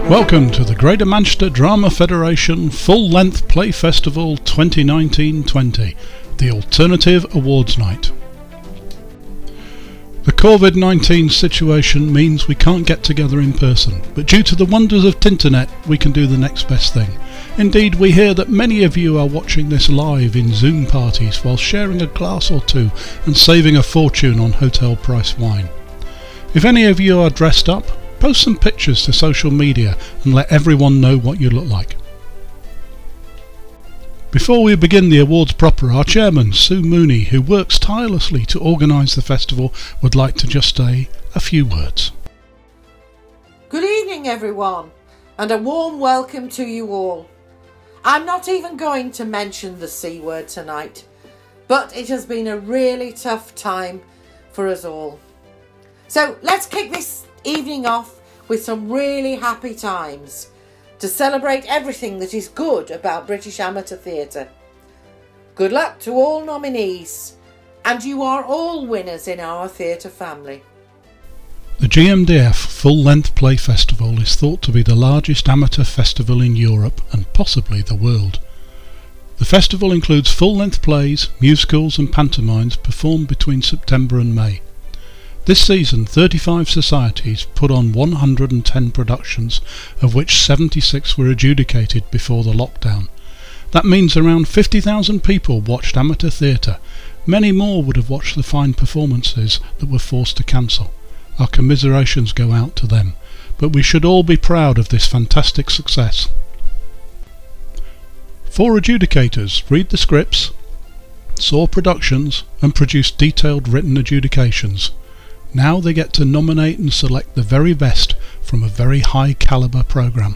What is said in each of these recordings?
Welcome to the Greater Manchester Drama Federation Full-Length Play Festival 2019-20, the Alternative Awards Night. The COVID-19 situation means we can't get together in person, but due to the wonders of Tinternet, we can do the next best thing. Indeed, we hear that many of you are watching this live in Zoom parties while sharing a glass or two and saving a fortune on hotel price wine. If any of you are dressed up, post some pictures to social media and let everyone know what you look like. Before we begin the awards proper, our chairman, Sue Mooney, who works tirelessly to organise the festival, would like to just say a few words. Good evening everyone, and a warm welcome to you all. I'm not even going to mention the C word tonight, but it has been a really tough time for us all. So let's kick this evening off with some really happy times to celebrate everything that is good about British amateur theatre. Good luck to all nominees, and you are all winners in our theatre family. The GMDF Full-Length Play Festival is thought to be the largest amateur festival in Europe and possibly the world. The festival includes full-length plays, musicals and pantomimes performed between September and May. This season, 35 societies put on 110 productions, of which 76 were adjudicated before the lockdown. That means around 50,000 people watched amateur theatre. Many more would have watched the fine performances that were forced to cancel. Our commiserations go out to them, but we should all be proud of this fantastic success. 4 adjudicators read the scripts, saw productions and produced detailed written adjudications. Now they get to nominate and select the very best from a very high calibre programme.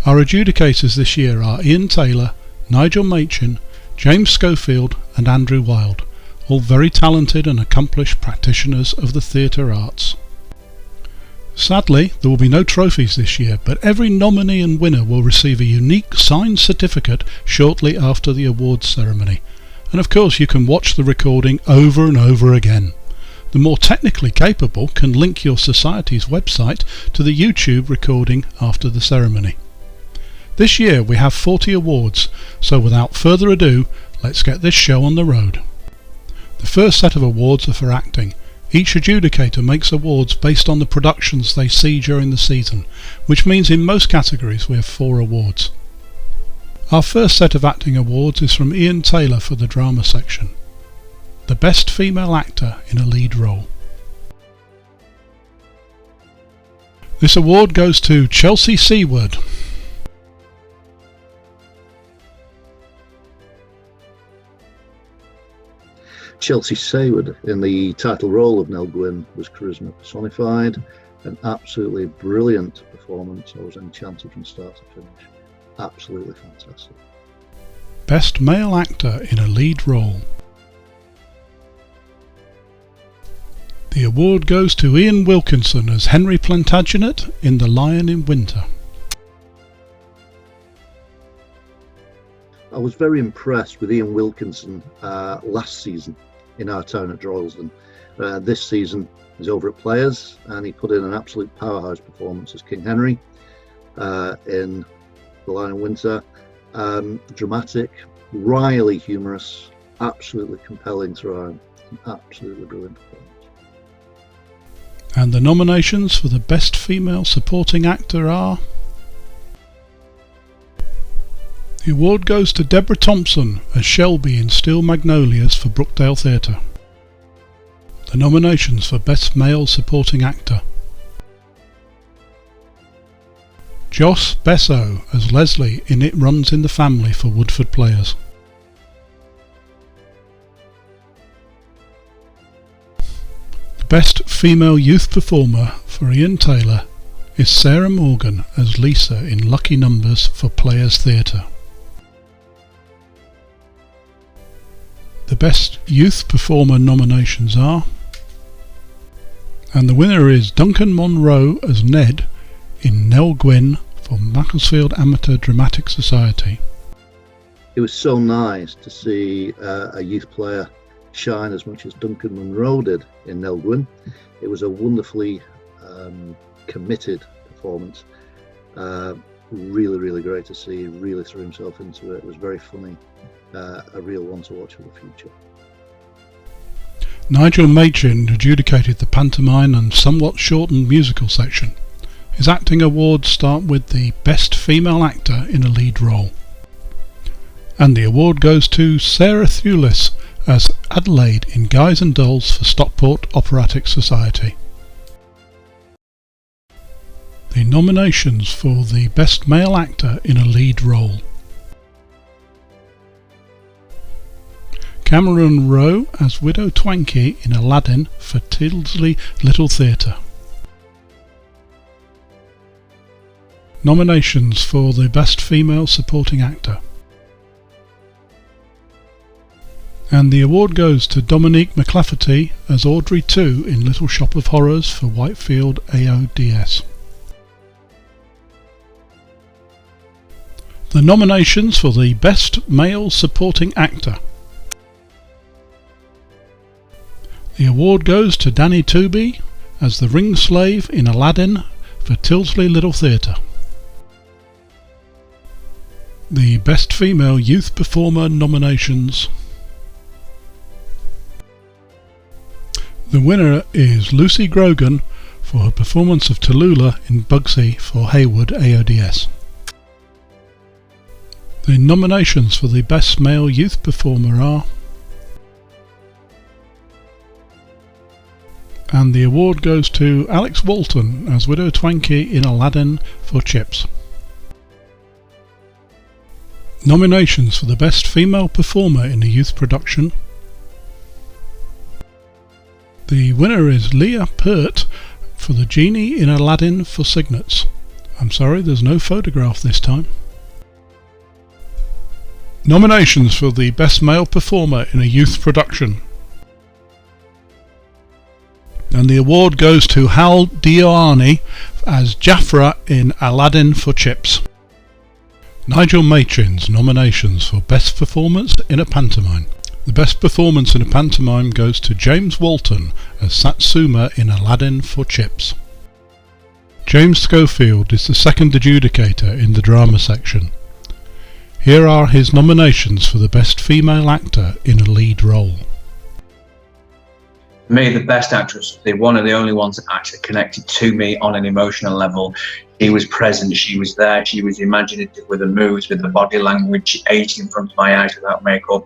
Our adjudicators this year are Ian Taylor, Nigel Machin, James Schofield and Andrew Wilde, all very talented and accomplished practitioners of the theatre arts. Sadly, there will be no trophies this year, but every nominee and winner will receive a unique signed certificate shortly after the awards ceremony. And of course you can watch the recording over and over again. The more technically capable can link your society's website to the YouTube recording after the ceremony. This year we have 40 awards, so without further ado, let's get this show on the road. The first set of awards are for acting. Each adjudicator makes awards based on the productions they see during the season, which means in most categories we have 4 awards. Our first set of acting awards is from Ian Taylor for the drama section. The Best Female Actor in a Lead Role. This award goes to Chelsea Seaward. Chelsea Seaward in the title role of Nell Gwynn was charisma personified, an absolutely brilliant performance. I was enchanted from start to finish. Absolutely fantastic. Best Male Actor in a Lead Role. The award goes to Ian Wilkinson as Henry Plantagenet in The Lion in Winter. I was very impressed with Ian Wilkinson last season in Our Town at Droylsden. This season he's over at Players and he put in an absolute powerhouse performance as King Henry in The Lion in Winter. Dramatic, wryly humorous, absolutely compelling throughout. An absolutely brilliant performance. And the nominations for the Best Female Supporting Actor are... The award goes to Deborah Thompson as Shelby in Steel Magnolias for Brookdale Theatre. The nominations for Best Male Supporting Actor: Joss Besso as Leslie in It Runs in the Family for Woodford Players. The Best Female Youth Performer for Ian Taylor is Sarah Morgan as Lisa in Lucky Numbers for Players Theatre. The Best Youth Performer nominations are, and the winner is Duncan Monroe as Ned in Nell Gwynn for Macclesfield Amateur Dramatic Society. It was so nice to see a youth player shine as much as Duncan Monroe did in Nell Gwynn. It was a wonderfully committed performance. Really, really great to see. He really threw himself into it. It was very funny. A real one to watch for the future. Nigel Machin adjudicated the pantomime and somewhat shortened musical section. His acting awards start with the Best Female Actor in a Lead Role. And the award goes to Sarah Thewlis as Adelaide in Guys and Dolls for Stockport Operatic Society. The nominations for the Best Male Actor in a Lead Role: Cameron Rowe as Widow Twankey in Aladdin for Tyldesley Little Theatre. Nominations for the Best Female Supporting Actor. And the award goes to Dominique McLafferty as Audrey 2 in Little Shop of Horrors for Whitefield AODS. The nominations for the Best Male Supporting Actor. The award goes to Danny Tooby as the Ring Slave in Aladdin for Tyldesley Little Theatre. The Best Female Youth Performer nominations. The winner is Lucy Grogan for her performance of Tallulah in Bugsy for Hayward AODS. The nominations for the Best Male Youth Performer are, and the award goes to Alex Walton as Widow Twankey in Aladdin for Chips. Nominations for the Best Female Performer in a Youth Production. The winner is Leah Pert for the Genie in Aladdin for Signets. I'm sorry, there's no photograph this time. Nominations for the Best Male Performer in a Youth Production. And the award goes to Hal Dioani as Jafra in Aladdin for Chips. Nigel Machin's nominations for Best Performance in a Pantomime. The Best Performance in a Pantomime goes to James Walton as Satsuma in Aladdin for Chips. James Schofield is the second adjudicator in the drama section. Here are his nominations for the Best Female Actor in a Lead Role. For me, the best actress, the one and the only one that actually connected to me on an emotional level. She was present, she was there, she was imaginative with the moves, with the body language, she aged in front of my eyes without makeup.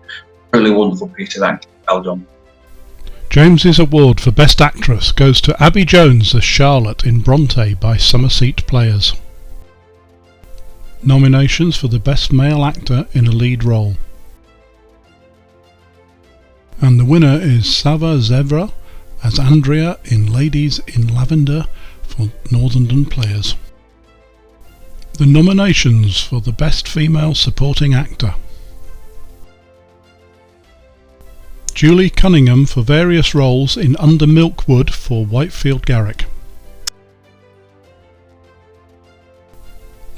Really wonderful piece of acting. Well done. James's award for Best Actress goes to Abby Jones as Charlotte in Bronte by Summerseat Players. Nominations for the Best Male Actor in a Lead Role. And the winner is Sava Zevra as Andrea in Ladies in Lavender for Northern Players. The nominations for the Best Female Supporting Actor. Julie Cunningham for various roles in Under Milkwood for Whitefield Garrick.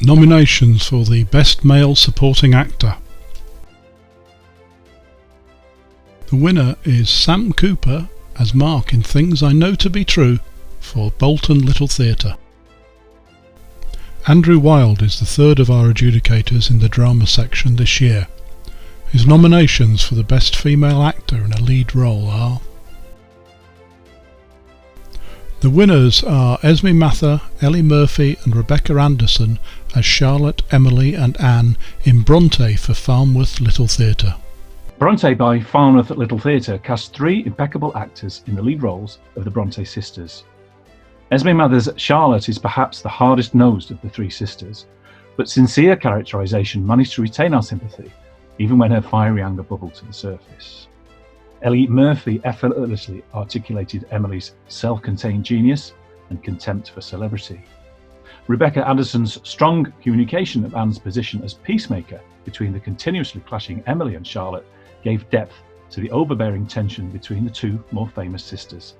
Nominations for the Best Male Supporting Actor. The winner is Sam Cooper as Mark in Things I Know to Be True for Bolton Little Theatre. Andrew Wilde is the third of our adjudicators in the drama section this year. His nominations for the Best Female Actor in a Lead Role are: the winners are Esme Mather, Ellie Murphy and Rebecca Anderson as Charlotte, Emily and Anne in Bronte for Farnworth Little Theatre. Bronte by Farnworth Little Theatre cast three impeccable actors in the lead roles of the Bronte sisters. Esme Mather's Charlotte is perhaps the hardest nosed of the three sisters, but sincere characterisation managed to retain our sympathy even when her fiery anger bubbled to the surface. Ellie Murphy effortlessly articulated Emily's self-contained genius and contempt for celebrity. Rebecca Anderson's strong communication of Anne's position as peacemaker between the continuously clashing Emily and Charlotte gave depth to the overbearing tension between the two more famous sisters.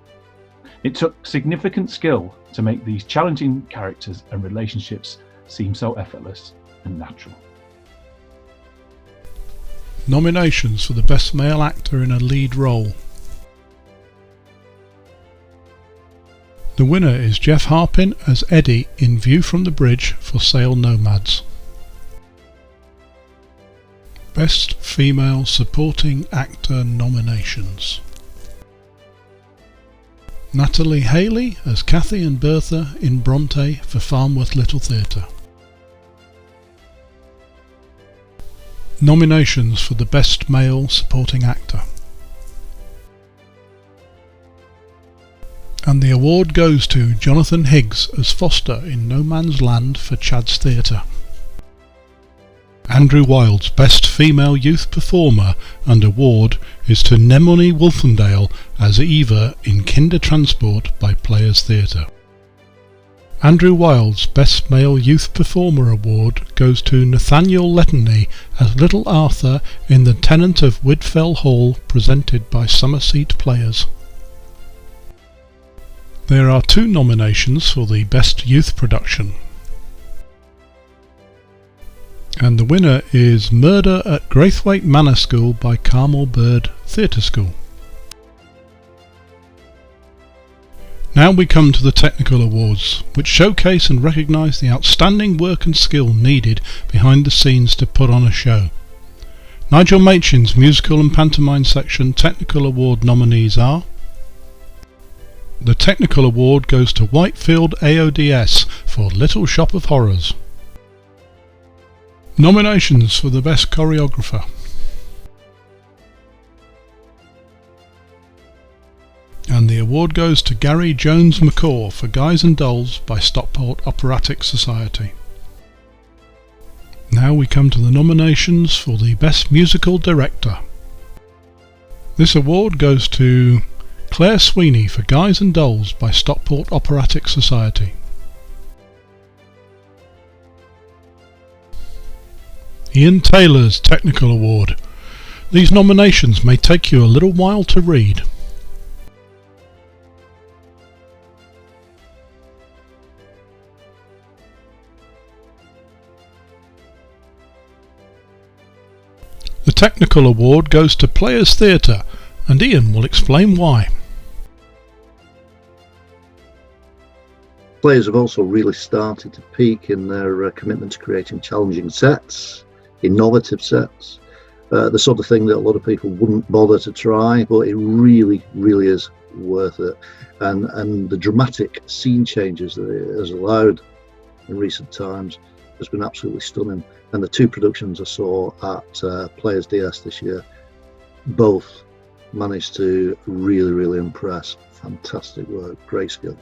It took significant skill to make these challenging characters and relationships seem so effortless and natural. Nominations for the Best Male Actor in a Lead Role. The winner is Jeff Harpin as Eddie in View from the Bridge for Sale Nomads. Best Female Supporting Actor nominations: Natalie Haley as Kathy and Bertha in Bronte for Farnworth Little Theatre. Nominations for the Best Male Supporting Actor. And the award goes to Jonathan Higgs as Foster in No Man's Land for Chad's Theatre. Andrew Wilde's Best Female Youth Performer and award is to Nemoni Wolfendale as Eva in Kindertransport by Players Theatre. Andrew Wilde's Best Male Youth Performer award goes to Nathaniel Lettany as Little Arthur in The Tenant of Widfell Hall, presented by Summerseat Players. There are 2 nominations for the Best Youth Production, and the winner is Murder at Graithwaite Manor School by Carmel Bird Theatre School. Now we come to the Technical Awards, which showcase and recognise the outstanding work and skill needed behind the scenes to put on a show. Nigel Machin's Musical and Pantomime Section Technical Award nominees are: the Technical Award goes to Whitefield AODS for Little Shop of Horrors. Nominations for the Best Choreographer: and the award goes to Gary Jones McCaw for Guys and Dolls by Stockport Operatic Society. Now we come to the nominations for the Best Musical Director. This award goes to Claire Sweeney for Guys and Dolls by Stockport Operatic Society. Ian Taylor's Technical Award. These nominations may take you a little while to read. The Technical Award goes to Players Theatre, and Ian will explain why. Players have also really started to peak in their commitment to creating challenging sets, innovative sets, the sort of thing that a lot of people wouldn't bother to try, but it really is worth it. And the dramatic scene changes that it has allowed in recent times has been absolutely stunning. And the 2 productions I saw at Players DS this year both managed to really impress. Fantastic work, great skill.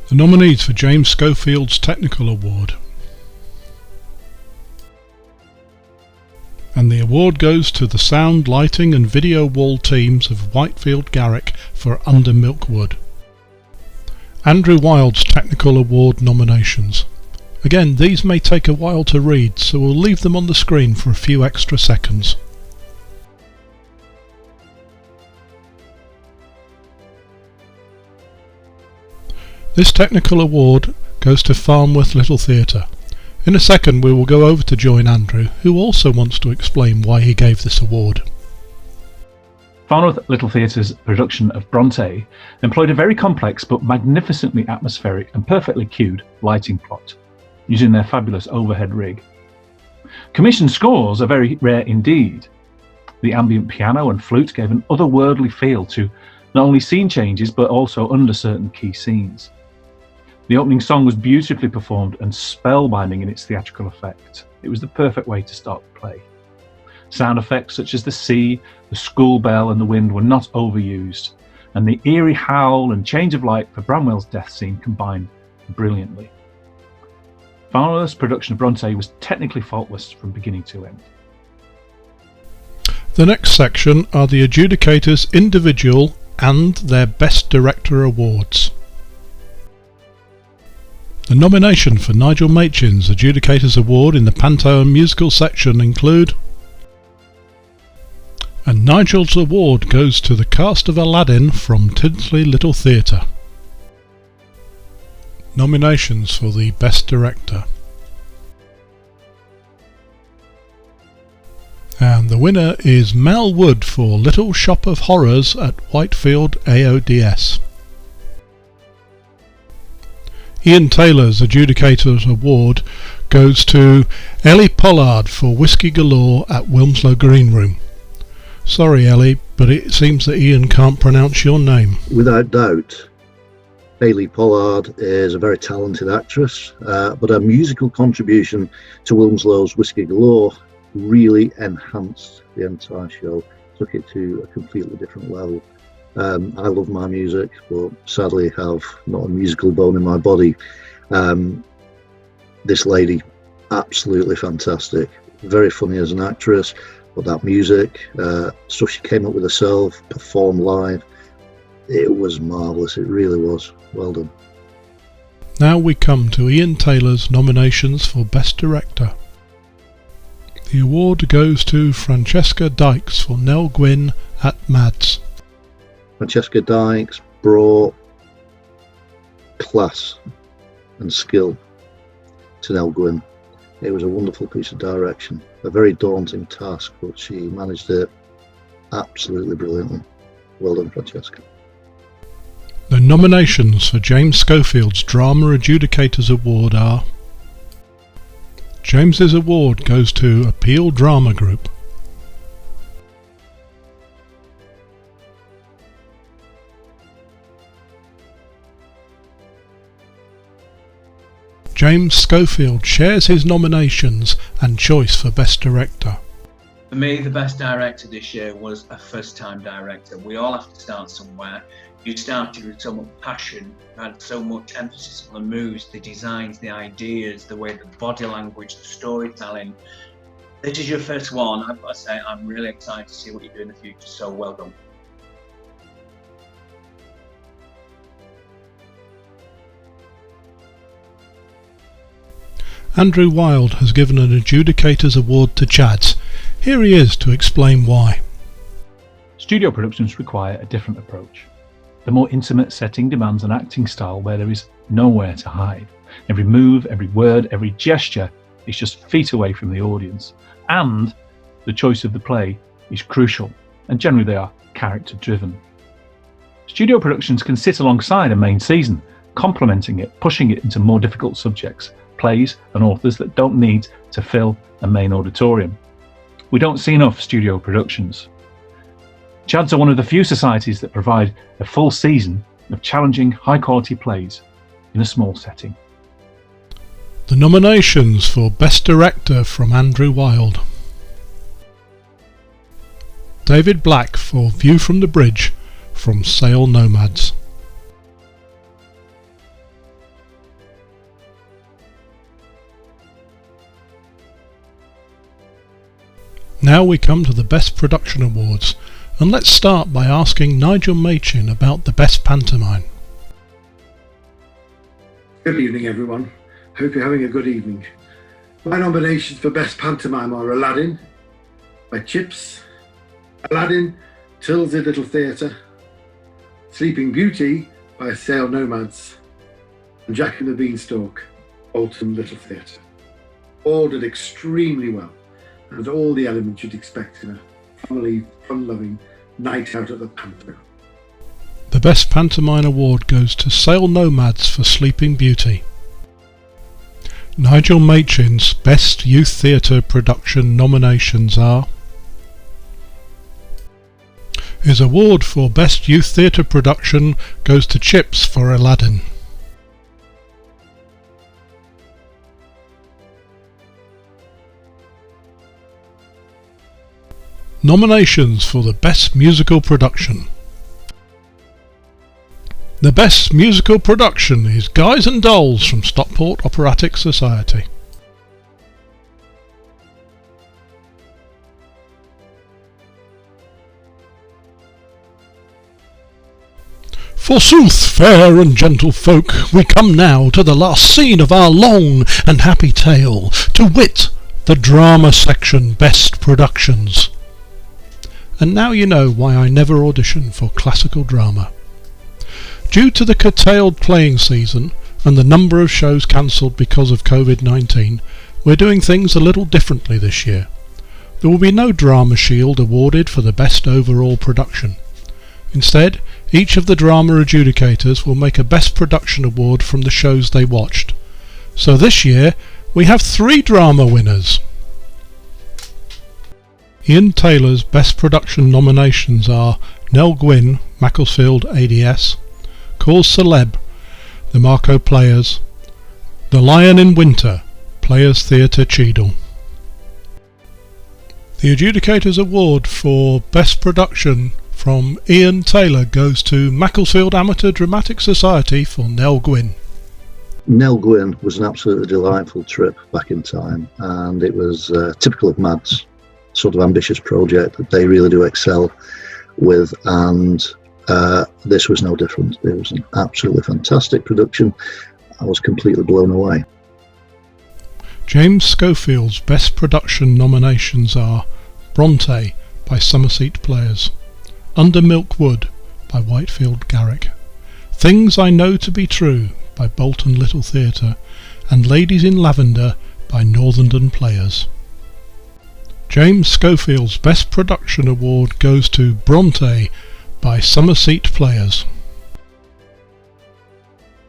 The nominees for James Schofield's Technical Award. And the award goes to the sound, lighting and video wall teams of Whitefield Garrick for Under Milkwood. Andrew Wilde's Technical Award nominations. Again, these may take a while to read, so we'll leave them on the screen for a few extra seconds. This Technical Award goes to Farnworth Little Theatre. In a second we will go over to join Andrew, who also wants to explain why he gave this award. Farnworth Little Theatre's production of Bronte employed a very complex but magnificently atmospheric and perfectly cued lighting plot, using their fabulous overhead rig. Commissioned scores are very rare indeed. The ambient piano and flute gave an otherworldly feel to not only scene changes but also under certain key scenes. The opening song was beautifully performed and spellbinding in its theatrical effect. It was the perfect way to start the play. Sound effects such as the sea, the school bell and the wind were not overused, and the eerie howl and change of light for Bramwell's death scene combined brilliantly. Farnworth's production of Bronte was technically faultless from beginning to end. The next section are the adjudicators' individual and their Best Director awards. The nomination for Nigel Machin's Adjudicators Award in the Panto and Musical section include: and Nigel's award goes to the cast of Aladdin from Tinsley Little Theatre. Nominations for the Best Director. And the winner is Mel Wood for Little Shop of Horrors at Whitefield AODS. Ian Taylor's Adjudicator's Award goes to Ellie Pollard for Whiskey Galore at Wilmslow Green Room. Sorry Ellie, but it seems that Ian can't pronounce your name. Without doubt, Hayley Pollard is a very talented actress, but her musical contribution to Wilmslow's Whiskey Galore really enhanced the entire show, took it to a completely different level. I love my music, but sadly have not a musical bone in my body. This lady, absolutely fantastic, very funny as an actress, but that music, stuff she came up with herself, performed live, it was marvellous, it really was. Well done. Now we come to Ian Taylor's nominations for Best Director. The award goes to Francesca Dykes for Nell Gwyn at Mads. Francesca Dykes brought class and skill to Nell Gwyn. It was a wonderful piece of direction, a very daunting task, but she managed it absolutely brilliantly. Well done, Francesca. The nominations for James Schofield's Drama Adjudicators Award are: James's award goes to Appeal Drama Group. James Schofield shares his nominations and choice for Best Director. For me, the best director this year was a first-time director. We all have to start somewhere. You started with so much passion, you had so much emphasis on the moves, the designs, the ideas, the way the body language, the storytelling. This is your first one. I've got to say, I'm really excited to see what you do in the future, so well done. Andrew Wilde has given an Adjudicator's Award to Chads. Here he is to explain why. Studio productions require a different approach. The more intimate setting demands an acting style where there is nowhere to hide. Every move, every word, every gesture is just feet away from the audience. And the choice of the play is crucial, and generally they are character driven. Studio productions can sit alongside a main season, complementing it, pushing it into more difficult subjects, plays and authors that don't need to fill a main auditorium. We don't see enough studio productions. Chads are one of the few societies that provide a full season of challenging, high-quality plays in a small setting. The nominations for Best Director from Andrew Wilde. David Black for View from the Bridge from Sail Nomads. Now we come to the Best Production Awards, and let's start by asking Nigel Machin about the Best Pantomime. Good evening, everyone. Hope you're having a good evening. My nominations for Best Pantomime are Aladdin by Chips, Aladdin, Tilsey Little Theatre, Sleeping Beauty by Sail Nomads, and Jack and the Beanstalk, Alton Little Theatre. All did extremely well, and all the elements you'd expect in a family, fun-loving night out at the panto. The Best Pantomime Award goes to Sail Nomads for Sleeping Beauty. Nigel Machin's Best Youth Theatre Production nominations are: his award for Best Youth Theatre Production goes to Chips for Aladdin. Nominations for the Best Musical Production. The Best Musical Production is Guys and Dolls from Stockport Operatic Society. Forsooth, fair and gentle folk, we come now to the last scene of our long and happy tale, to wit, the Drama Section Best Productions. And now you know why I never audition for classical drama. Due to the curtailed playing season and the number of shows cancelled because of COVID-19, we're doing things a little differently this year. There will be no Drama Shield awarded for the best overall production. Instead, each of the drama adjudicators will make a Best Production award from the shows they watched. So this year, we have 3 drama winners. Ian Taylor's Best Production nominations are Nell Gwynn, Macclesfield ADS, Cause Celeb, The Marco Players, The Lion in Winter, Players Theatre Cheadle. The Adjudicators Award for Best Production from Ian Taylor goes to Macclesfield Amateur Dramatic Society for Nell Gwynn. Nell Gwynn was an absolutely delightful trip back in time, and it was typical of Mads, sort of ambitious project that they really do excel with, and this was no different. It was an absolutely fantastic production. I was completely blown away. James Schofield's Best Production nominations are Bronte by Summerseat Players, Under Milk Wood by Whitefield Garrick, Things I Know to Be True by Bolton Little Theatre, and Ladies in Lavender by Northern Players. James Schofield's Best Production award goes to Bronte by Summerseat Players.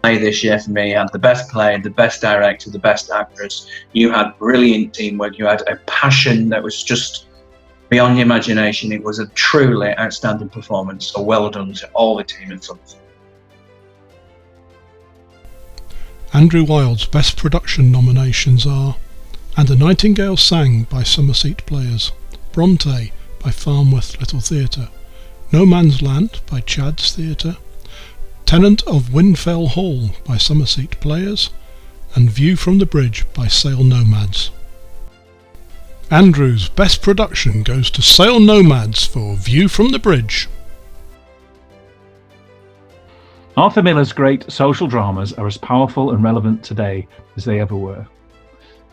This year for me had the best play, the best director, the best actress. You had brilliant teamwork. You had a passion that was just beyond your imagination. It was a truly outstanding performance. So well done to all the team and sons. Andrew Wilde's Best Production nominations are And a Nightingale Sang by Summerseat Players, Bronte by Farnworth Little Theatre, No Man's Land by Chad's Theatre, Tenant of Winfell Hall by Summerseat Players, and View from the Bridge by Sail Nomads. Andrew's Best Production goes to Sail Nomads for View from the Bridge. Arthur Miller's great social dramas are as powerful and relevant today as they ever were.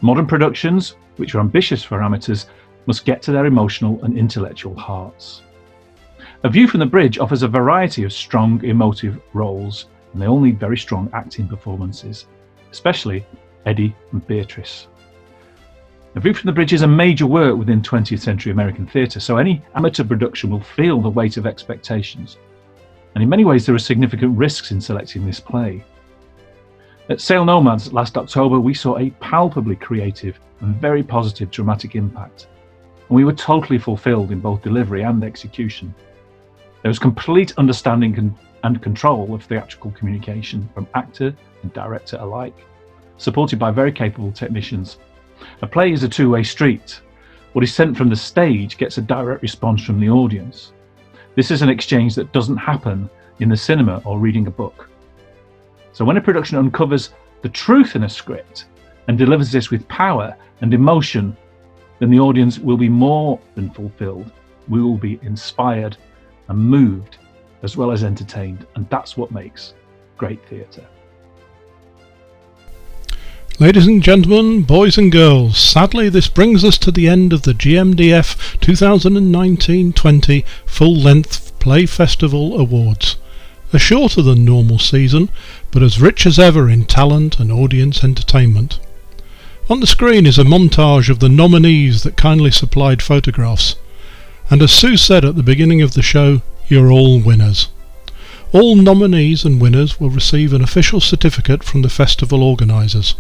Modern productions, which are ambitious for amateurs, must get to their emotional and intellectual hearts. A View from the Bridge offers a variety of strong emotive roles, and they all need very strong acting performances, especially Eddie and Beatrice. A View from the Bridge is a major work within 20th century American theatre, so any amateur production will feel the weight of expectations. And in many ways there are significant risks in selecting this play. At Sail Nomads last October we saw a palpably creative and very positive dramatic impact, and we were totally fulfilled in both delivery and execution. There was complete understanding and control of theatrical communication from actor and director alike, supported by very capable technicians. A play is a two-way street. What is sent from the stage gets a direct response from the audience. This is an exchange that doesn't happen in the cinema or reading a book. So when a production uncovers the truth in a script and delivers this with power and emotion, then the audience will be more than fulfilled. We will be inspired and moved as well as entertained, and that's what makes great theatre. Ladies and gentlemen, boys and girls, sadly this brings us to the end of the GMDF 2019-20 Full-Length Play Festival Awards. A shorter than normal season, but as rich as ever in talent and audience entertainment. On the screen is a montage of the nominees that kindly supplied photographs. And as Sue said at the beginning of the show, you're all winners. All nominees and winners will receive an official certificate from the festival organisers.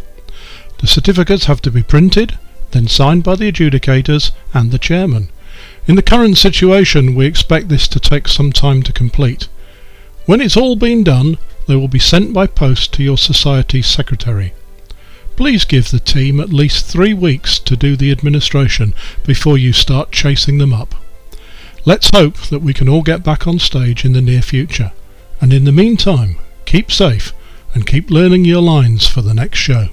The certificates have to be printed, then signed by the adjudicators and the chairman. In the current situation, we expect this to take some time to complete. When it's all been done, they will be sent by post to your society's secretary. Please give the team at least 3 weeks to do the administration before you start chasing them up. Let's hope that we can all get back on stage in the near future. And in the meantime, keep safe and keep learning your lines for the next show.